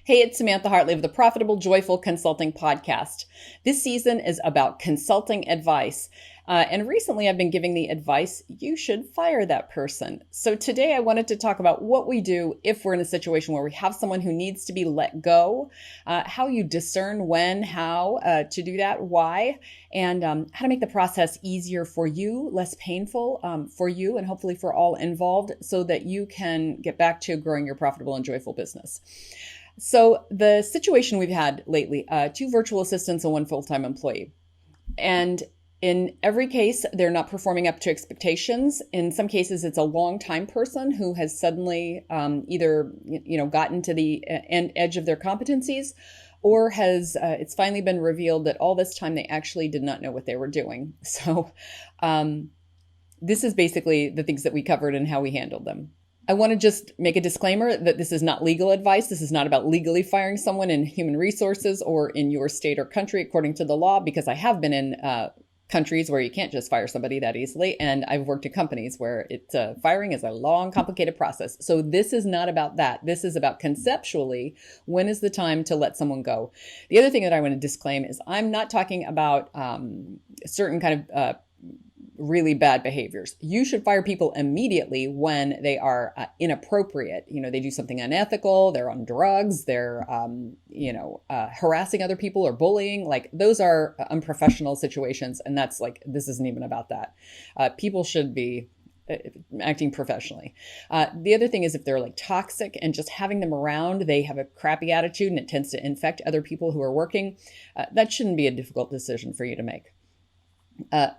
Hey, it's Samantha Hartley of the Profitable Joyful Consulting Podcast. This season is about consulting advice. And recently I've been giving the advice, you should fire that person. So today I wanted to talk about what we do if we're in a situation where we have someone who needs to be let go, how you discern when, how to do that, why, and how to make the process easier for you, less painful for you, and hopefully for all involved so that you can get back to growing your profitable and joyful business. So the situation we've had lately, 2 virtual assistants and 1 full-time employee. And in every case, they're not performing up to expectations. In some cases, it's a long-time person who has suddenly either gotten to the edge of their competencies, or has it's finally been revealed that all this time they actually did not know what they were doing. So this is basically the things that we covered and how we handled them. I want to just make a disclaimer that this is not legal advice. This is not about legally firing someone in human resources or in your state or country according to the law, because I have been in countries where you can't just fire somebody that easily. And I've worked at companies where firing is a long, complicated process. So this is not about that. This is about conceptually, when is the time to let someone go? The other thing that I want to disclaim is I'm not talking about certain kind of really bad behaviors. You should fire people immediately when they are inappropriate. They do something unethical, they're on drugs, they're, harassing other people or bullying. Like, those are unprofessional situations. And that's this isn't even about that. People should be acting professionally. The other thing is if they're toxic and just having them around, they have a crappy attitude and it tends to infect other people who are working. That shouldn't be a difficult decision for you to make.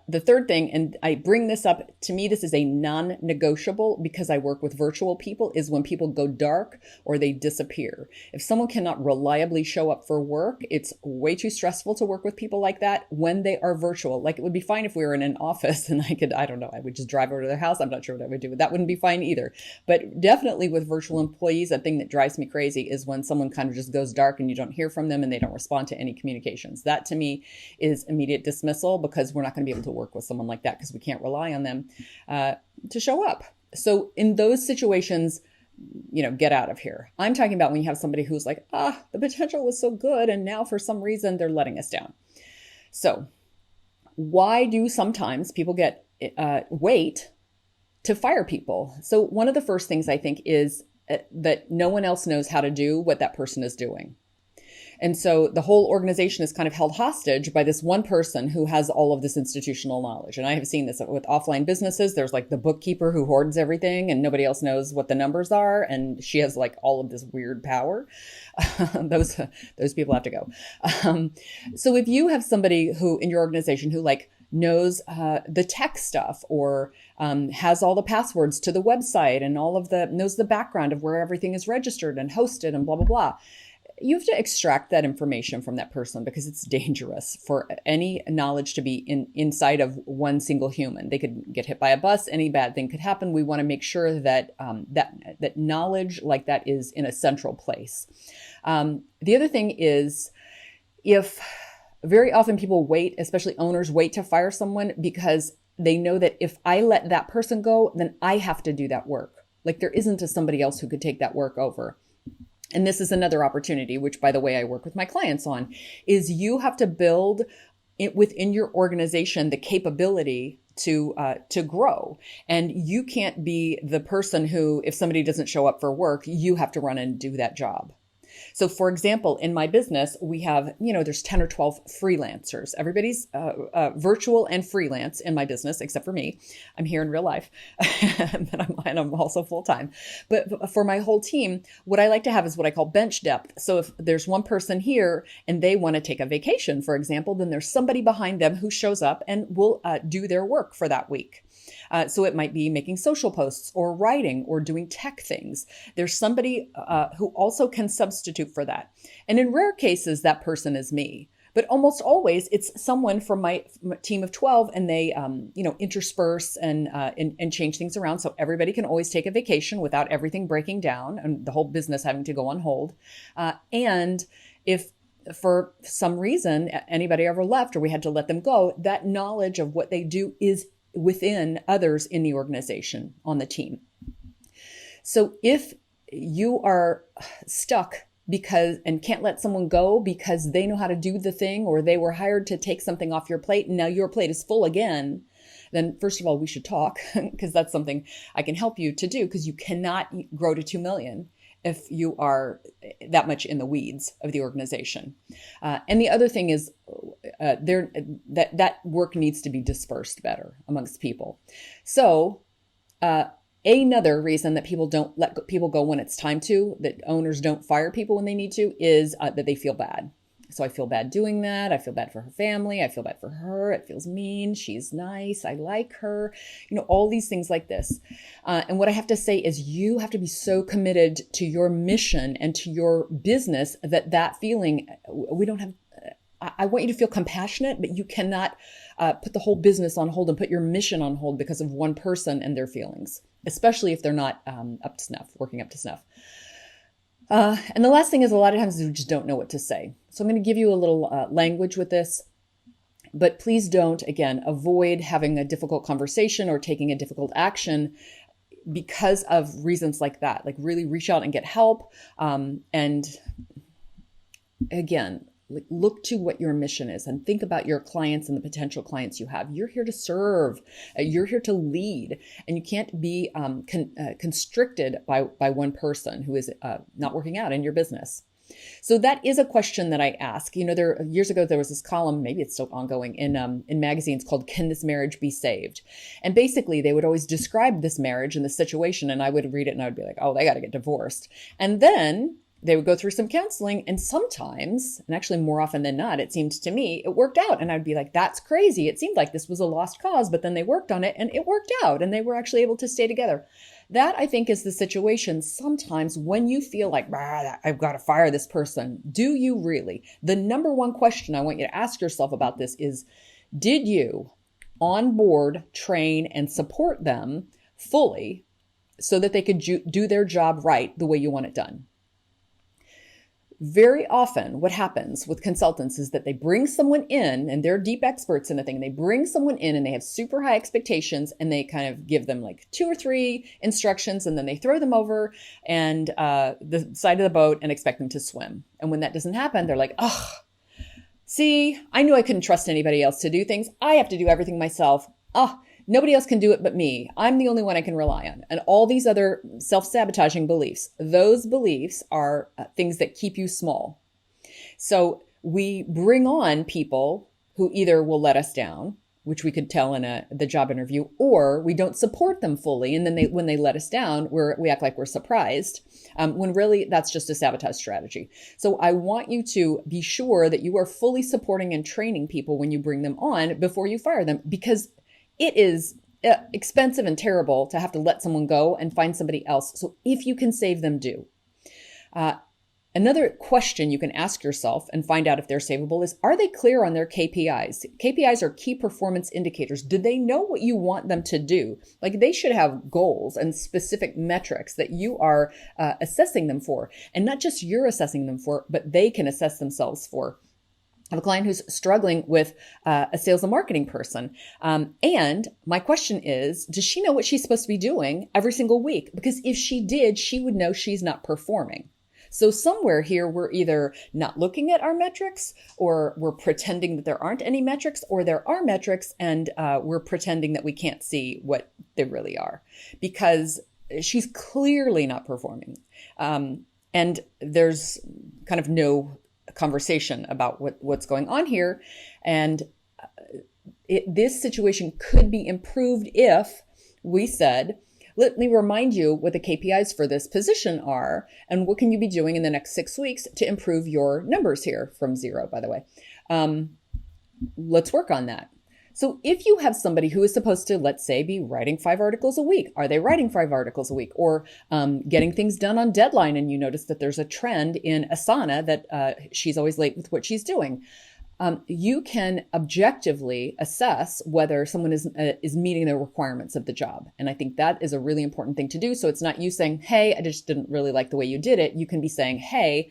The third thing, and I bring this up, to me, this is a non-negotiable because I work with virtual people, is when people go dark or they disappear. If someone cannot reliably show up for work, it's way too stressful to work with people like that when they are virtual. It would be fine if we were in an office and I would just drive over to their house. I'm not sure what I would do. That wouldn't be fine either. But definitely with virtual employees, a thing that drives me crazy is when someone kind of just goes dark and you don't hear from them and they don't respond to any communications. That to me is immediate dismissal, because we're not going to be able to work with someone like that because we can't rely on them to show up. So in those situations, get out of here. I'm talking about when you have somebody who's the potential was so good and now for some reason they're letting us down. So why do sometimes people get wait to fire people? So one of the first things I think is that no one else knows how to do what that person is doing. And so the whole organization is kind of held hostage by this one person who has all of this institutional knowledge. And I have seen this with offline businesses. There's the bookkeeper who hoards everything and nobody else knows what the numbers are. And she has all of this weird power. Those people have to go. So if you have somebody who in your organization who knows the tech stuff or has all the passwords to the website and knows the background of where everything is registered and hosted and blah, blah, blah. You have to extract that information from that person because it's dangerous for any knowledge to be inside of one single human. They could get hit by a bus. Any bad thing could happen. We want to make sure that that knowledge like that is in a central place. The other thing is, if very often people wait, especially owners wait to fire someone because they know that if I let that person go, then I have to do that work. There isn't somebody else who could take that work over. And this is another opportunity, which, by the way, I work with my clients on, is you have to build it within your organization the capability to grow. And you can't be the person who, if somebody doesn't show up for work, you have to run and do that job. So for example, in my business, we have, there's 10 or 12 freelancers. Everybody's virtual and freelance in my business, except for me. I'm here in real life and I'm also full time. But for my whole team, what I like to have is what I call bench depth. So if there's one person here and they want to take a vacation, for example, then there's somebody behind them who shows up and will do their work for that week. So it might be making social posts or writing or doing tech things. There's somebody who also can substitute for that. And in rare cases, that person is me. But almost always it's someone from my team of 12, and they, intersperse and change things around. So everybody can always take a vacation without everything breaking down and the whole business having to go on hold. And if for some reason anybody ever left or we had to let them go, that knowledge of what they do is within others in the organization on the team. So if you are stuck and can't let someone go because they know how to do the thing, or they were hired to take something off your plate and now your plate is full again, then first of all, we should talk because that's something I can help you to do, because you cannot grow to 2 million if you are that much in the weeds of the organization. And the other thing is that work needs to be dispersed better amongst people. So another reason that people don't let people go when it's time to, that owners don't fire people when they need to, is that they feel bad. So I feel bad doing that. I feel bad for her family. I feel bad for her. It feels mean. She's nice. I like her. All these things like this. And what I have to say is you have to be so committed to your mission and to your business that feeling, we don't have, I want you to feel compassionate, but you cannot put the whole business on hold and put your mission on hold because of one person and their feelings, especially if they're not up to snuff, working up to snuff. And the last thing is, a lot of times we just don't know what to say. So I'm going to give you a little language with this, but please don't, again, avoid having a difficult conversation or taking a difficult action because of reasons like that. Like, really reach out and get help. And again, look to what your mission is and think about your clients and the potential clients you have. You're here to serve. You're here to lead, and you can't be constricted by one person who is not working out in your business. So that is a question that I ask. Years ago, there was this column, maybe it's still ongoing, in magazines called "Can This Marriage Be Saved?" And basically they would always describe this marriage and the situation, and I would read it and I would be like, oh, they got to get divorced. And then they would go through some counseling, and sometimes, and actually more often than not, it seemed to me, it worked out. And I'd be like, that's crazy. It seemed like this was a lost cause, but then they worked on it and it worked out and they were actually able to stay together. That, I think, is the situation sometimes when you feel like, I've got to fire this person. Do you really? The number one question I want you to ask yourself about this is, did you onboard, train, and support them fully so that they could do their job right the way you want it done? Very often what happens with consultants is that they bring someone in, and they're deep experts in a thing, and they bring someone in and they have super high expectations, and they kind of give them like 2 or 3 instructions, and then they throw them over and the side of the boat and expect them to swim. And when that doesn't happen, they're like, oh, see, I knew I couldn't trust anybody else to do things. I have to do everything myself. Nobody else can do it but me. I'm the only one I can rely on. And all these other self-sabotaging beliefs, those beliefs are things that keep you small. So we bring on people who either will let us down, which we could tell in the job interview, or we don't support them fully. And then when they let us down, we act like we're surprised, when really that's just a sabotage strategy. So I want you to be sure that you are fully supporting and training people when you bring them on before you fire them, because it is expensive and terrible to have to let someone go and find somebody else. So if you can save them, do. Another question you can ask yourself and find out if they're savable is, are they clear on their KPIs? KPIs are key performance indicators. Do they know what you want them to do? Like, they should have goals and specific metrics that you are assessing them for, and not just you're assessing them for, but they can assess themselves for. I have a client who's struggling with a sales and marketing person. And my question is, does she know what she's supposed to be doing every single week? Because if she did, she would know she's not performing. So somewhere here, we're either not looking at our metrics, or we're pretending that there aren't any metrics, or there are metrics and we're pretending that we can't see what they really are, because she's clearly not performing. And there's kind of no conversation about what's going on here. And this situation could be improved if we said, let me remind you what the KPIs for this position are, and what can you be doing in the next 6 weeks to improve your numbers here from 0, by the way. Let's work on that. So if you have somebody who is supposed to, let's say, be writing 5 articles a week, are they writing 5 articles a week? Or getting things done on deadline, and you notice that there's a trend in Asana that she's always late with what she's doing. You can objectively assess whether someone is meeting the requirements of the job. And I think that is a really important thing to do. So it's not you saying, hey, I just didn't really like the way you did it. You can be saying, hey,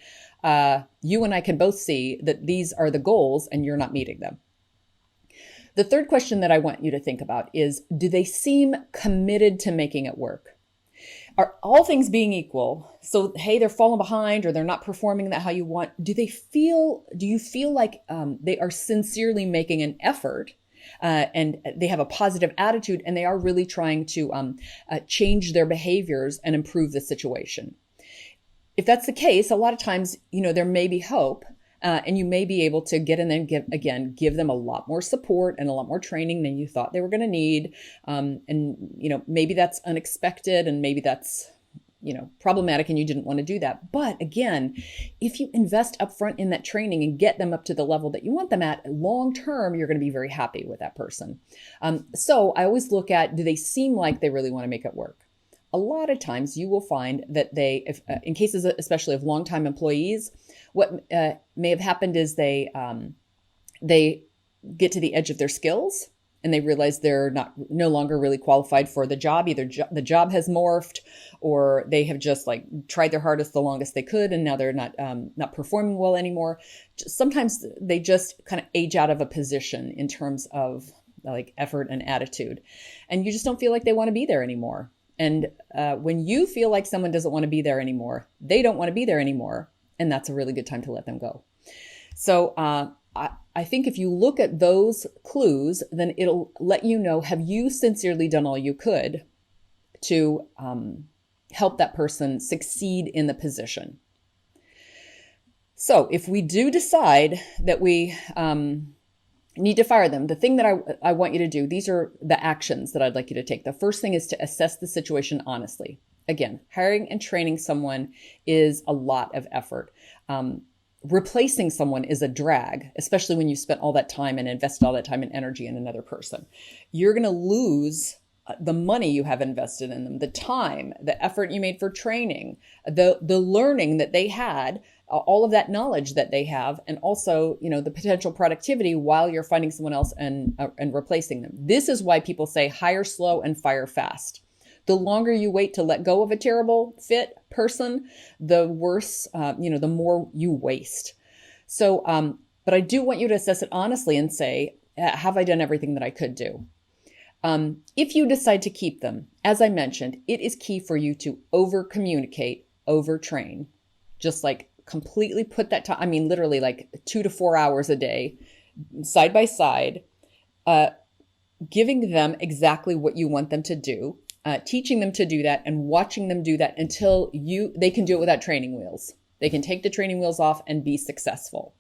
you and I can both see that these are the goals and you're not meeting them. The third question that I want you to think about is, do they seem committed to making it work? Are all things being equal? So, hey, they're falling behind or they're not performing that how you want. Do you feel like they are sincerely making an effort and they have a positive attitude and they are really trying to change their behaviors and improve the situation? If that's the case, a lot of times, there may be hope. And you may be able to get in and give them a lot more support and a lot more training than you thought they were going to need. And maybe that's unexpected and maybe that's, problematic and you didn't want to do that. But again, if you invest upfront in that training and get them up to the level that you want them at, long term, you're going to be very happy with that person. So I always look at, do they seem like they really want to make it work? A lot of times you will find that in cases especially of longtime employees, what may have happened is they get to the edge of their skills and they realize they're no longer really qualified for the job. Either the job has morphed or they have just tried their hardest the longest they could and now they're not performing well anymore. Sometimes they just kind of age out of a position in terms of effort and attitude, and you just don't feel like they want to be there anymore. And when you feel like someone doesn't want to be there anymore, they don't want to be there anymore. And that's a really good time to let them go. So I think if you look at those clues, then it'll let you know, have you sincerely done all you could to help that person succeed in the position? So if we do decide that we need to fire them, the thing that I want you to do, these are the actions that I'd like you to take. The first thing is to assess the situation honestly. Again, hiring and training someone is a lot of effort. Replacing someone is a drag, especially when you spent all that time and invested all that time and energy in another person. You're going to lose the money you have invested in them, the time, the effort you made for training, the learning that they had, all of that knowledge that they have, and also, the potential productivity while you're finding someone else and replacing them. This is why people say hire slow and fire fast. The longer you wait to let go of a terrible fit person, the worse, the more you waste. So, but I do want you to assess it honestly and say, have I done everything that I could do? If you decide to keep them, as I mentioned, it is key for you to over-communicate, over-train. Just completely put that time, literally 2 to 4 hours a day, side by side, giving them exactly what you want them to do, teaching them to do that and watching them do that until they can do it without training wheels. They can take the training wheels off and be successful.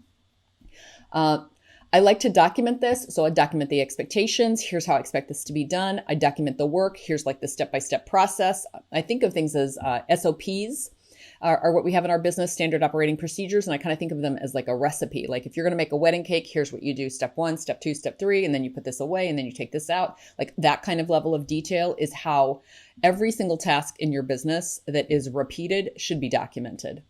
I like to document this. So I document the expectations. Here's how I expect this to be done. I document the work. Here's the step-by-step process. I think of things as SOPs are what we have in our business, standard operating procedures. And I kind of think of them as a recipe. If you're going to make a wedding cake, here's what you do. Step 1, step 2, step 3, and then you put this away and then you take this out. That kind of level of detail is how every single task in your business that is repeated should be documented.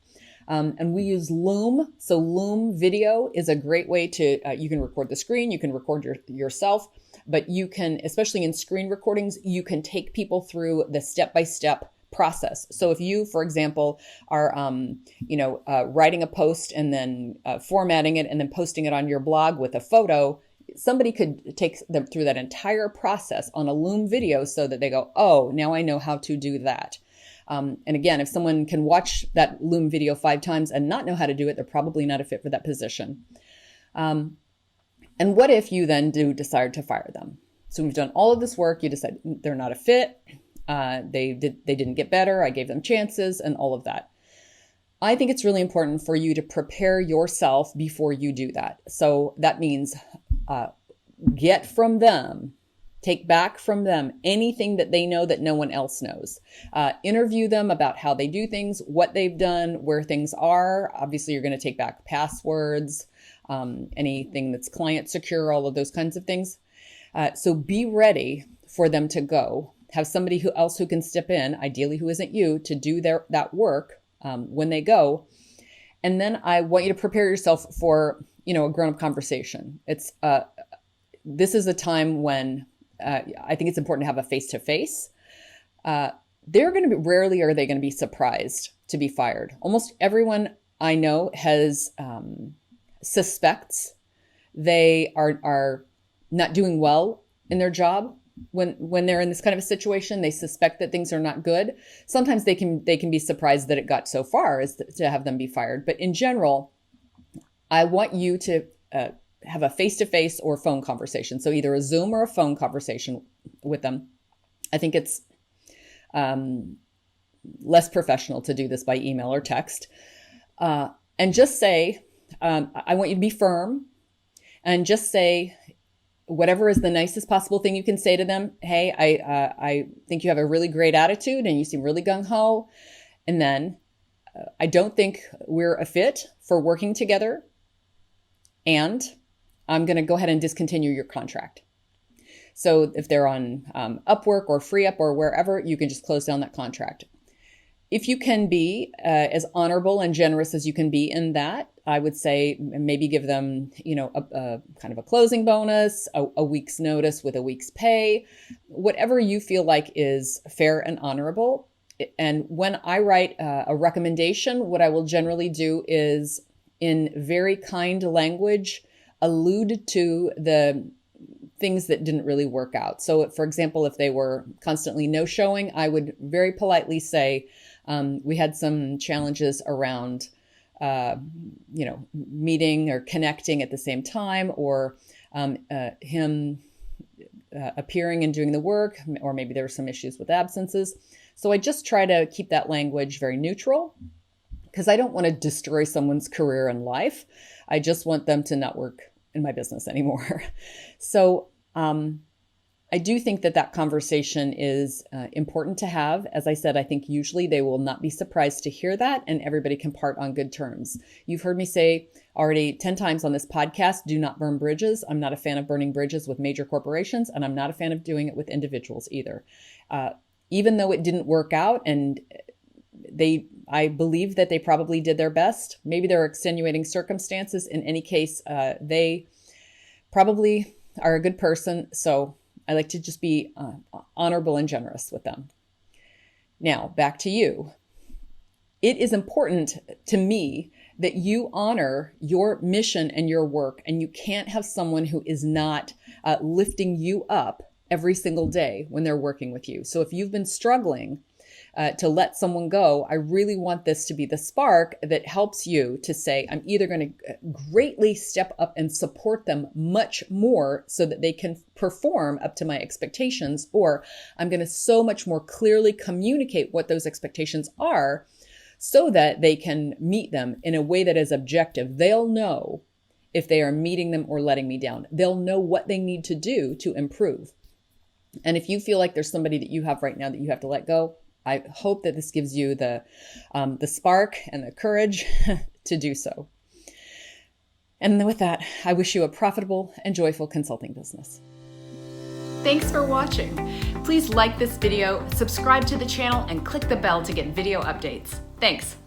And we use Loom. So Loom video is a great way to, you can record the screen, you can record yourself, but you can, especially in screen recordings, you can take people through the step-by-step process. So if you, for example, are, writing a post and then formatting it and then posting it on your blog with a photo, somebody could take them through that entire process on a Loom video so that they go, oh, now I know how to do that. And again, if someone can watch that Loom video 5 times and not know how to do it, they're probably not a fit for that position. And what if you then do decide to fire them? So we've done all of this work. You decide they're not a fit. They didn't get better. I gave them chances and all of that. I think it's really important for you to prepare yourself before you do that. So that means get from them. Take back from them anything that they know that no one else knows. Interview them about how they do things, what they've done, where things are. Obviously, you're going to take back passwords, anything that's client secure, all of those kinds of things. So be ready for them to go. Have somebody else who can step in, ideally who isn't you, to do that work when they go. And then I want you to prepare yourself for, a grown-up conversation. This is a time when I think it's important to have a face-to-face. Rarely are they going to be surprised to be fired. Almost everyone I know suspects they are not doing well in their job. when they're in this kind of a situation, they suspect that things are not good. Sometimes they can be surprised that it got so far as to have them be fired. But in general, I want you to have a face-to-face or phone conversation. So either a Zoom or a phone conversation with them. I think it's less professional to do this by email or text. And just say, I want you to be firm, and just say whatever is the nicest possible thing you can say to them. Hey, I think you have a really great attitude and you seem really gung-ho. And then I don't think we're a fit for working together. And I'm going to go ahead and discontinue your contract. So if they're on Upwork or FreeUp or wherever, you can just close down that contract. If you can be as honorable and generous as you can be in that, I would say maybe give them, a kind of a closing bonus, a week's notice with a week's pay, whatever you feel like is fair and honorable. And when I write a recommendation, what I will generally do is, in very kind language, allude to the things that didn't really work out. So, for example, if they were constantly no-showing, I would very politely say, we had some challenges around, meeting or connecting at the same time, or him appearing and doing the work, or maybe there were some issues with absences. So I just try to keep that language very neutral, because I don't want to destroy someone's career and life. I just want them to not work in my business anymore. So I do think that conversation is important to have. As I said, I think usually they will not be surprised to hear that, and everybody can part on good terms. You've heard me say already 10 times on this podcast, do not burn bridges. I'm not a fan of burning bridges with major corporations, and I'm not a fan of doing it with individuals either. Even though it didn't work out, and I believe that they probably did their best. Maybe there are extenuating circumstances. In any case, they probably are a good person. So I like to just be honorable and generous with them. Now, back to you. It is important to me that you honor your mission and your work, and you can't have someone who is not lifting you up every single day when they're working with you. So if you've been struggling to let someone go, I really want this to be the spark that helps you to say, I'm either going to greatly step up and support them much more so that they can perform up to my expectations, or I'm going to so much more clearly communicate what those expectations are so that they can meet them in a way that is objective. They'll know if they are meeting them or letting me down. They'll know what they need to do to improve. And if you feel like there's somebody that you have right now that you have to let go, I hope that this gives you the spark and the courage to do so. And with that, I wish you a profitable and joyful consulting business. Thanks for watching. Please like this video, subscribe to the channel, and click the bell to get video updates. Thanks.